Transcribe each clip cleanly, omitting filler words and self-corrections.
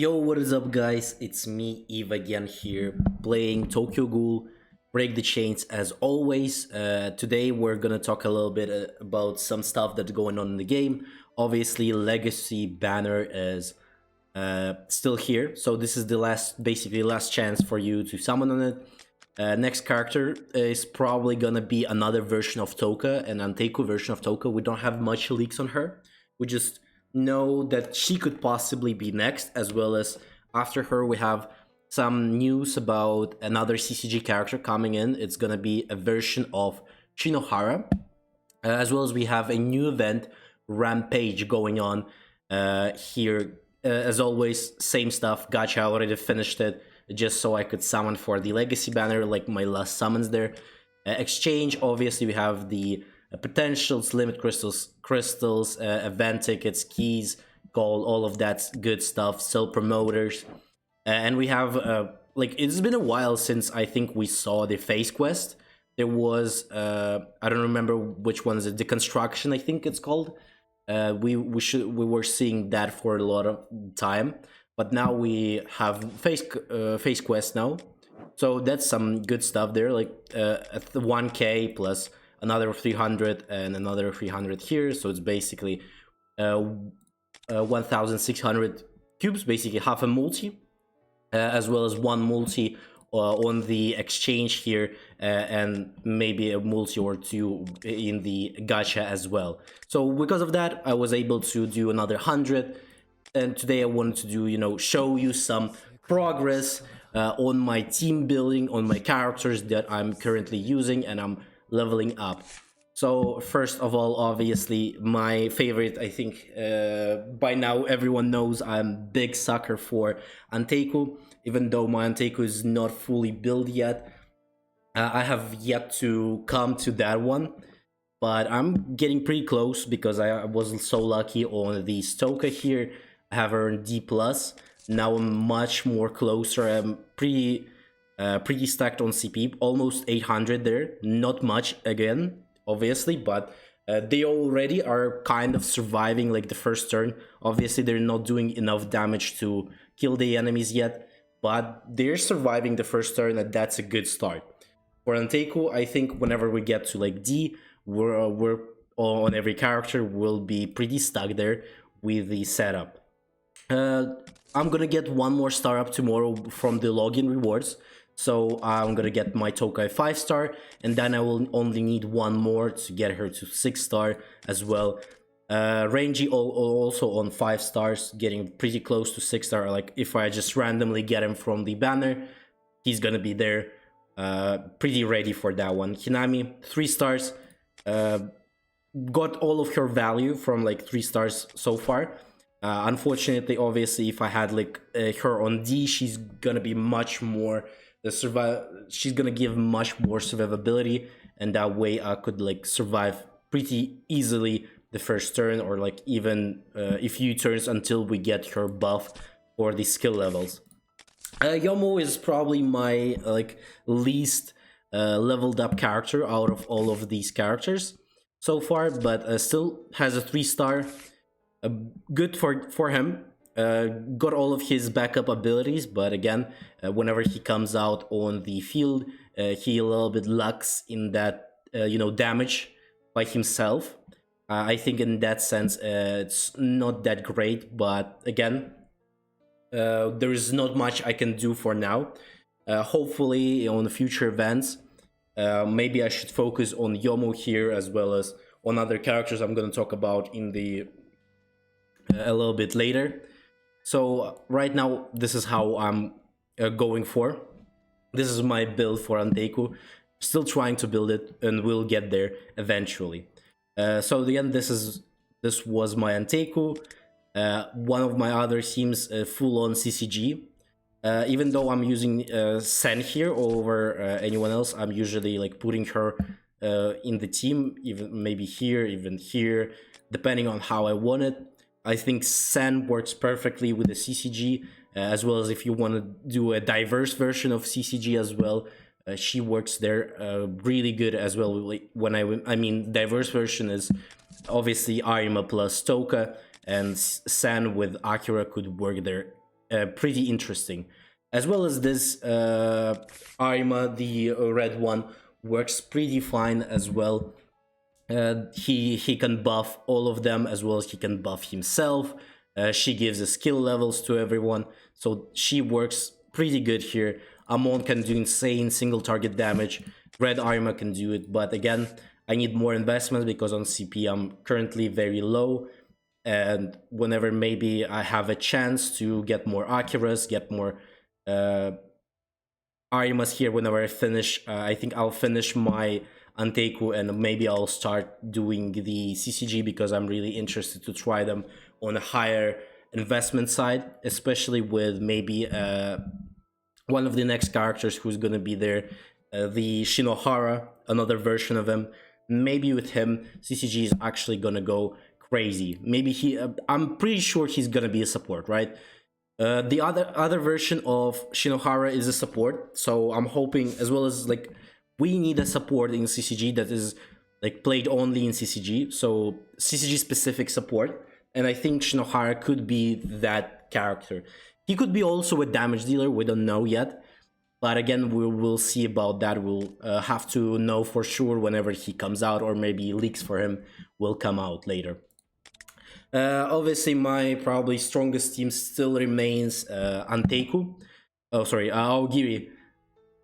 Yo, what is up, guys? It's me, Eve, again here, playing Tokyo Ghoul, Break the Chains as always. Today we're gonna talk a little bit about some stuff that's going on in the game. Obviously, Legacy Banner is still here, so this is the basically last chance for you to summon on it. Next character is probably gonna be another version of Toka, an Anteku version of Toka. We don't have much leaks on her. We just know that she could possibly be next, as well as after her we have some news about another CCG character coming in. It's gonna be a version of Shinohara, as well as we have a new event, Rampage, going on here. As always, same stuff. Gacha, I already finished it just so I could summon for the Legacy banner, like my last summons there. Exchange, obviously, we have the potentials, limit crystals, event tickets, keys, gold, all of that good stuff. Sell promoters, and we have like it's been a while since I think we saw the face quest. There was I don't remember which one is it. Deconstruction, I think it's called. We were seeing that for a lot of time, but now we have face quest now, so that's some good stuff there. Like at the 1K plus another 300 and another 300 here, so it's basically 1,600 cubes, basically half a multi, as well as one multi on the exchange here, and maybe a multi or two in the gacha as well. So because of that, I was able to do another 100, and today I wanted to do, show you some progress on my team building, on my characters that I'm currently using and I'm leveling up. So first of all, obviously, my favorite, I think by now everyone knows I'm big sucker for Anteku, even though my Anteku is not fully built yet. I have yet to come to that one, but I'm getting pretty close because I was so lucky on the Stoka here. I have earned D+. Now I'm much more closer. I'm pretty stacked on CP, almost 800 there. Not much again, obviously, but they already are kind of surviving like the first turn. Obviously, they're not doing enough damage to kill the enemies yet, but they're surviving the first turn, and that's a good start. For Anteku, I think whenever we get to like D, we're on every character will be pretty stuck there with the setup. I'm gonna get one more star up tomorrow from the login rewards. So I'm gonna get my Tokai 5-star, and then I will only need one more to get her to 6-star as well. Rangy also on 5 stars, getting pretty close to 6-star. Like if I just randomly get him from the banner, he's gonna be there. Pretty ready for that one. Hinami, 3 stars. Got all of her value from like 3 stars so far. Unfortunately, obviously, if I had like her on D, she's gonna be much more she's gonna give much more survivability, and that way I could like survive pretty easily the first turn, or like even a few turns until we get her buff for the skill levels. Yomo is probably my like least leveled up character out of all of these characters so far, but still has a 3-star. Good for him. Got all of his backup abilities, but again, whenever he comes out on the field, he a little bit lacks in that damage by himself. I think in that sense, it's not that great. But again, there is not much I can do for now. Hopefully, on the future events, maybe I should focus on Yomo here as well as on other characters I'm going to talk about in the a little bit later. So right now, this is how I'm going for. This is my build for Anteku. Still trying to build it, and we'll get there eventually. So again, this was my Anteku. One of my other teams, full-on CCG. Even though I'm using Sen here over anyone else, I'm usually like putting her in the team, even maybe here, even here, depending on how I want it. I think Sen works perfectly with the CCG, as well as if you want to do a diverse version of CCG as well. She works there really good as well. When I mean diverse version is obviously Arima plus Toka, and Sen with Akira could work there pretty interesting. As well as this Arima, the red one, works pretty fine as well. He can buff all of them as well as he can buff himself. She gives the skill levels to everyone, so she works pretty good here. Amon can do insane single target damage. Red Arima can do it, but again, I need more investments because on CP I'm currently very low. And whenever maybe I have a chance to get more Akiras, get more Arimas here, whenever I finish, I think I'll finish my Anteku and maybe I'll start doing the CCG because I'm really interested to try them on a higher investment side, especially with maybe one of the next characters who's going to be there, the Shinohara, another version of him. Maybe with him, CCG is actually going to go crazy. Maybe I'm pretty sure he's going to be a support, right? The other version of Shinohara is a support, so I'm hoping, as well as like we need a support in CCG that is like played only in CCG, so CCG specific support, and I think Shinohara could be that character. He could be also a damage dealer, we don't know yet, but again, we'll see about that. We'll have to know for sure whenever he comes out, or maybe leaks for him will come out later. Obviously, my probably strongest team still remains Anteku. Oh, sorry, Aogiri.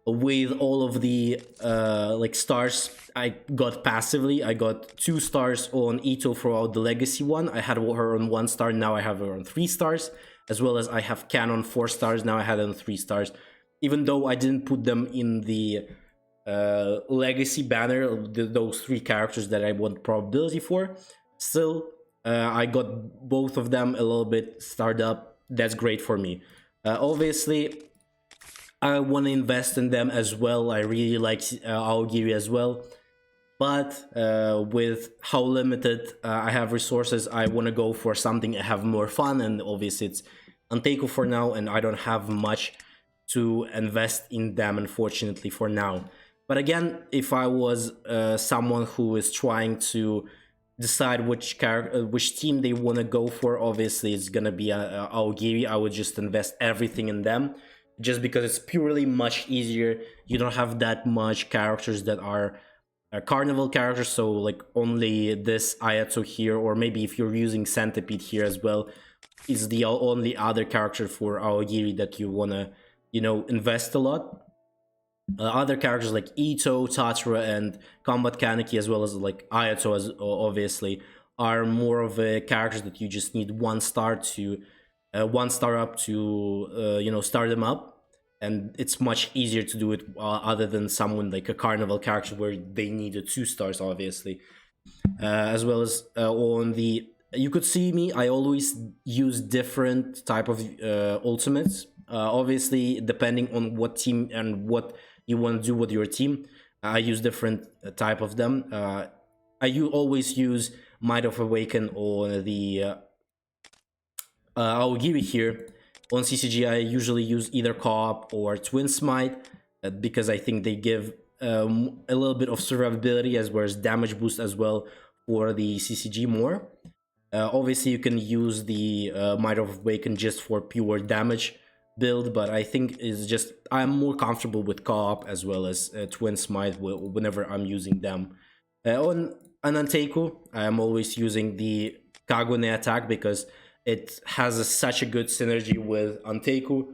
With all of the like stars I got passively, I got 2 stars on Ito throughout the Legacy one. I had her on 1 star, now I have her on 3 stars. As well as I have Canon 4 stars, now I had her on 3 stars. Even though I didn't put them in the Legacy banner, those 3 characters that I want probability for, still I got both of them a little bit starred up. That's great for me. Obviously, I want to invest in them as well. I really like Aogiri as well. But with how limited I have resources, I want to go for something I have more fun. And obviously, it's Anteku for now. And I don't have much to invest in them, unfortunately, for now. But again, if I was someone who is trying to decide which team they want to go for, obviously it's gonna be Aogiri. I would just invest everything in them, just because it's purely much easier. You don't have that much characters that are carnival characters, so like only this Ayato here, or maybe if you're using Centipede here as well, is the only other character for Aogiri that you wanna, invest a lot. Other characters like Ito, Tatsura, and Combat Kaneki, as well as like Ayato, as obviously, are more of a characters that you just need 1 star to 1 star up to start them up, and it's much easier to do it other than someone like a carnival character where they needed 2 stars, obviously. As well as on the, you could see me, I always use different type of ultimates. Obviously, depending on what team and what you want to do with your team, I use different type of them. I always use Might of Awaken on the Aogiri here. On CCG, I usually use either Co-op or Twin Smite because I think they give a little bit of survivability as well as damage boost as well for the CCG more. Obviously, you can use the Might of Awaken just for pure damage build, but I think it's just I'm more comfortable with Co-op as well as Twin Smite whenever I'm using them. On Ananteku, I'm always using the Kagune attack because it has such a good synergy with Anteku,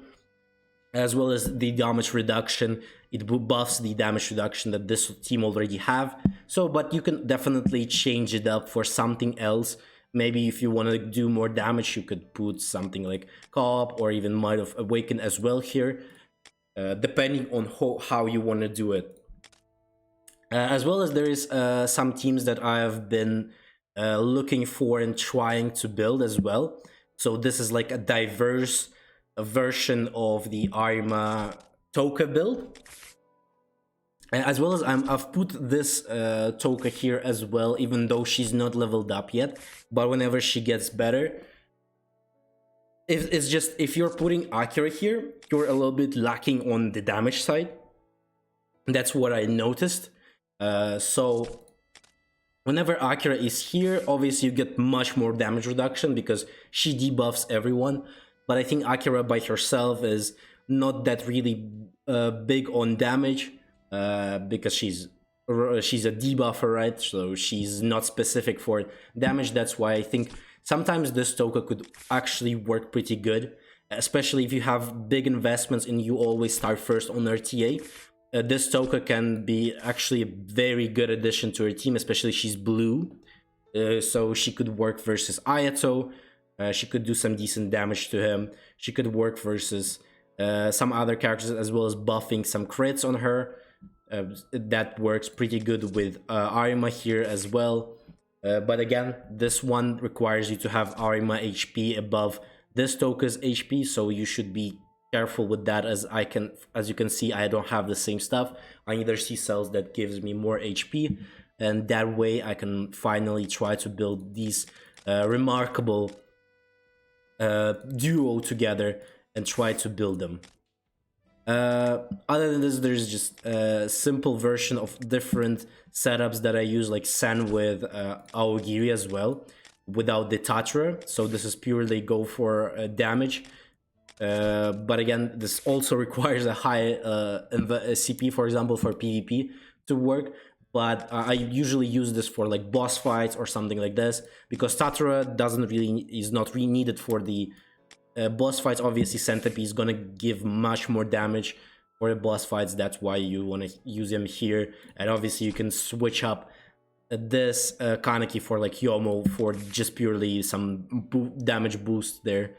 as well as the damage reduction. It buffs the damage reduction that this team already have. So, but you can definitely change it up for something else. Maybe if you want to do more damage, you could put something like Co-op or even Might of Awaken as well here, depending on how you want to do it. As well as there is some teams that I have been looking for and trying to build as well. So this is like a diverse version of the Arima Toka build. As well as I've put this Toka here as well, even though she's not leveled up yet. But whenever she gets better, it's just if you're putting Akira here, you're a little bit lacking on the damage side. That's what I noticed. So whenever Akira is here, obviously you get much more damage reduction because she debuffs everyone. but I think Akira by herself is not that really big on damage, because she's a debuffer, right? So she's not specific for damage. That's why I think sometimes this Toka could actually work pretty good, especially if you have big investments and you always start first on RTA. This Toka can be actually a very good addition to her team, especially she's blue. So she could work versus Ayato. She could do some decent damage to him. She could work versus some other characters, as well as buffing some crits on her. That works pretty good with Arima here as well. But again, this one requires you to have Arima HP above this Toka's HP, so you should be careful with that. As you can see, I don't have the same stuff. I either see cells that gives me more HP, and that way I can finally try to build these remarkable duo together and try to build them. Other than this, there's just a simple version of different setups that I use, like Sen with Aogiri as well, without the Tatra. So this is purely go for damage. But again, this also requires a high CP, for example, for PvP to work. But I usually use this for like boss fights or something like this, because Tatra is not really needed for the boss fights. Obviously, Centipede is gonna give much more damage for the boss fights. That's why you want to use him here. And obviously, you can switch up this Kaneki for like Yomo for just purely some damage boost there.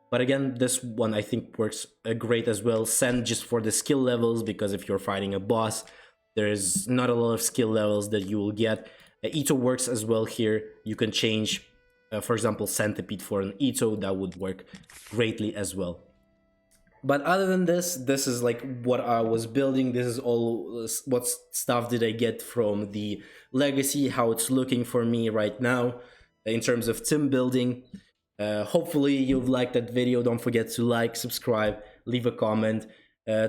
But again, this one I think works great as well. Sen just for the skill levels, because if you're fighting a boss, there's not a lot of skill levels that you will get. Ito works as well here. You can change, for example, Centipede for an Ito. That would work greatly as well. But other than this is like what I was building. This is all what stuff did I get from the legacy, how it's looking for me right now in terms of team building. Hopefully you've liked that video. Don't forget to like, subscribe, leave a comment.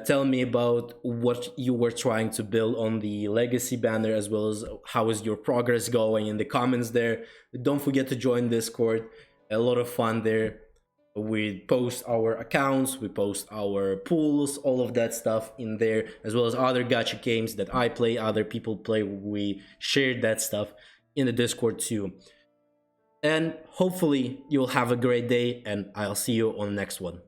Tell me about what you were trying to build on the legacy banner, as well as how is your progress going in the comments there. Don't forget to join Discord. A lot of fun there. We post our accounts, we post our pools, all of that stuff in there, as well as other gacha games that I play, other people play. We share that stuff in the Discord too. And hopefully you'll have a great day, and I'll see you on the next one.